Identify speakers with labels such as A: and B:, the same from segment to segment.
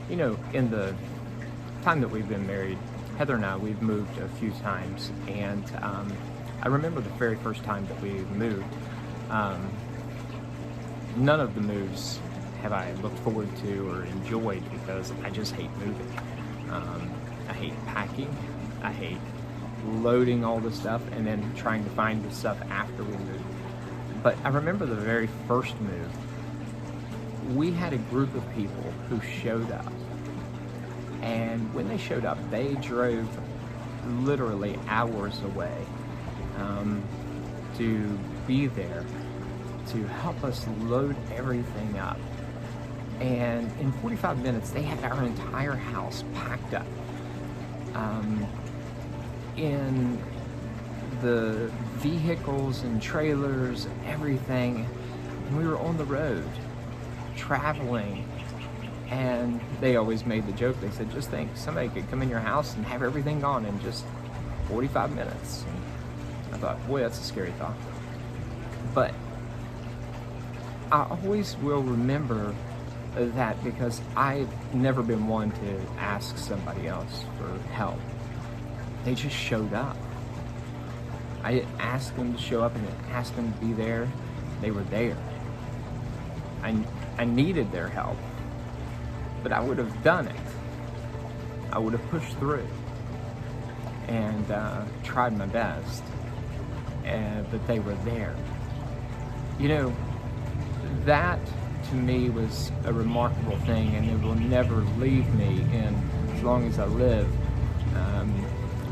A: You know, in the time that we've been married, Heather and I, we've moved a few times, and I remember the very first time that we moved. Um, None of the moves have I looked forward to or enjoyed because I just hate moving. I hate packing. I hate loading all the stuff and then trying to find the stuff after we move. But I remember the very first move. We had a group of people who showed up. And when they showed up, they drove literally hours away to be there to help us load everything up. And in 45 minutes, they had our entire house packed up. In the vehicles and trailers, everything. And we were on the road, traveling. And they always made the joke, they said, just think, somebody could come in your house and have everything gone in just 45 minutes. And I thought, boy, that's a scary thought. But I always will remember that because I've never been one to ask somebody else for help. They just showed up. I didn't ask them to show up, and didn't ask them to be there. They were there. I needed their help, but I would have done it. I would have pushed through and tried my best, but they were there. You know, that to me was a remarkable thing, and it will never leave me in as long as I live.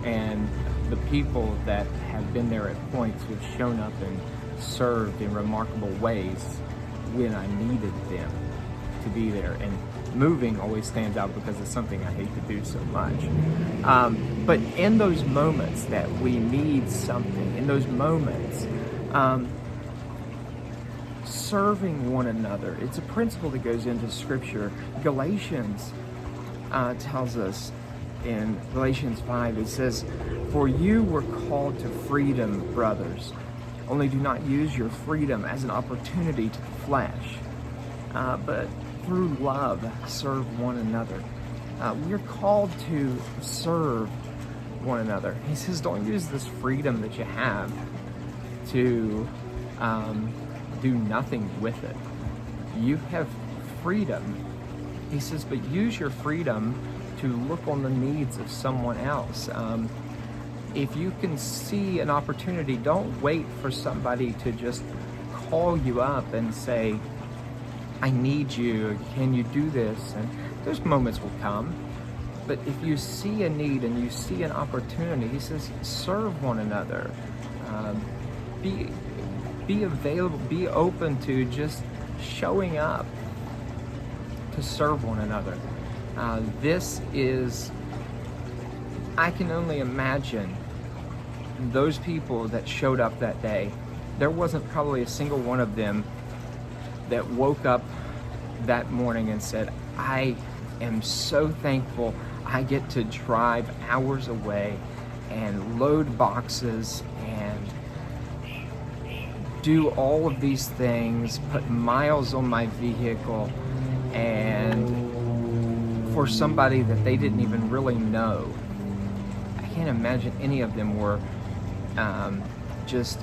A: And the people that have been there at points who have shown up and served in remarkable ways when I needed them to be there. And moving always stands out because it's something I hate to do so much. But in those moments that we need something, in those moments, serving one another. It's a principle that goes into Scripture. Galatians tells us in Galatians 5, it says, "For you were called to freedom, brothers. Only do not use your freedom as an opportunity to the flesh, but through love serve one another." We're called to serve one another. He says, don't use this freedom that you have to do nothing with it. You have freedom. He says, but use your freedom to look on the needs of someone else. If you can see an opportunity, don't wait for somebody to just call you up and say, I need you, can you do this? And those moments will come. But if you see a need and you see an opportunity, he says, serve one another. Be available, be open to just showing up to serve one another. This is, I can only imagine those people that showed up that day. There wasn't probably a single one of them that woke up that morning and said, I am so thankful I get to drive hours away and load boxes and do all of these things, put miles on my vehicle, and for somebody that they didn't even really know. I can't imagine any of them were just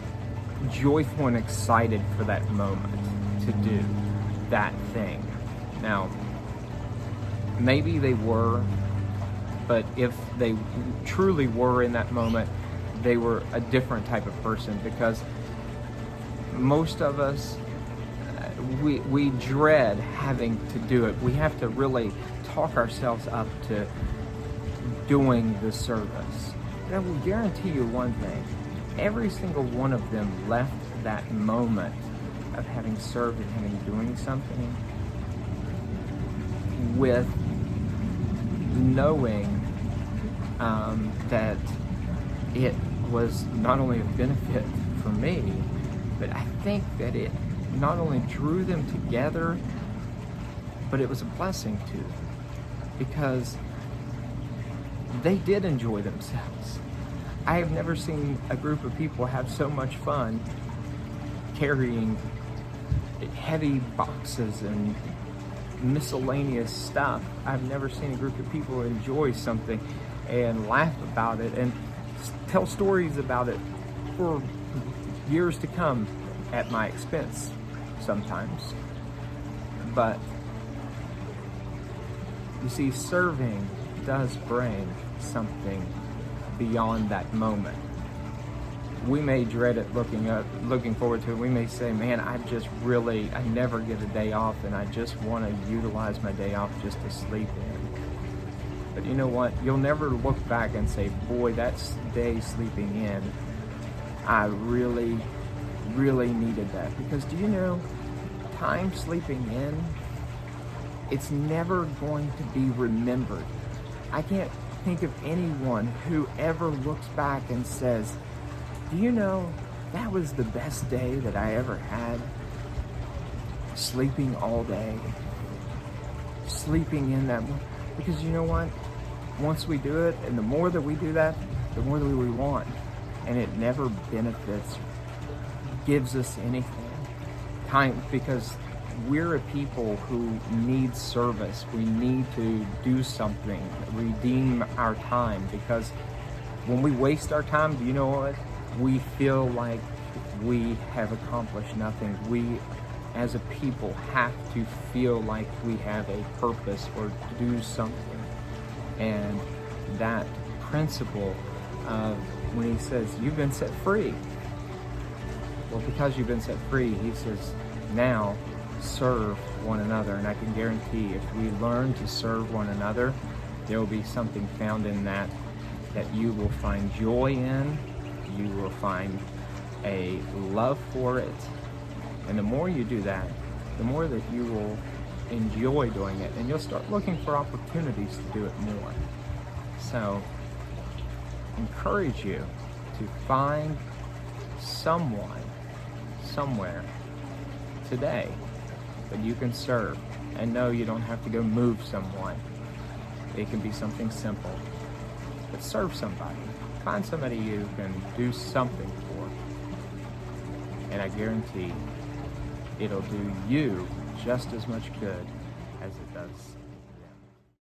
A: joyful and excited for that moment to do that thing. Now, maybe they were, but if they truly were in that moment, they were a different type of person, because most of us, we dread having to do it. We have to really talk ourselves up to doing the service. But I will guarantee you one thing. Every single one of them left that moment of having served and having doing something with knowing that it was not only a benefit for me, but I think that it not only drew them together, but it was a blessing too, because they did enjoy themselves. I have never seen a group of people have so much fun carrying heavy boxes and miscellaneous stuff. I've never seen a group of people enjoy something and laugh about it and tell stories about it for years to come at my expense sometimes. But you see, serving does bring something beyond that moment. We may dread it looking forward to it. We may say, man, I never get a day off, and I just want to utilize my day off just to sleep in. But you know what? You'll never look back and say, boy, that day sleeping in, I really, really needed that. Because do you know, time sleeping in, it's never going to be remembered. I can't think of anyone who ever looks back and says, do you know, that was the best day that I ever had? Sleeping all day. Sleeping in that. Because you know what? Once we do it, and the more that we do that, the more that we want. And it never benefits, gives us anything. Time, because we're a people who need service. We need to do something, redeem our time. Because when we waste our time, do you know what? We feel like we have accomplished nothing. We, as a people, have to feel like we have a purpose or to do something. And that principle of when he says, you've been set free. Well, because you've been set free, he says, now serve one another. And I can guarantee if we learn to serve one another, there will be something found in that you will find joy in. You will find a love for it. And the more you do that, the more that you will enjoy doing it, and you'll start looking for opportunities to do it more. So, encourage you to find someone, somewhere, today that you can serve. And no, you don't have to go move someone. It can be something simple. But serve somebody. Find somebody you can do something for. And I guarantee it'll do you just as much good as it does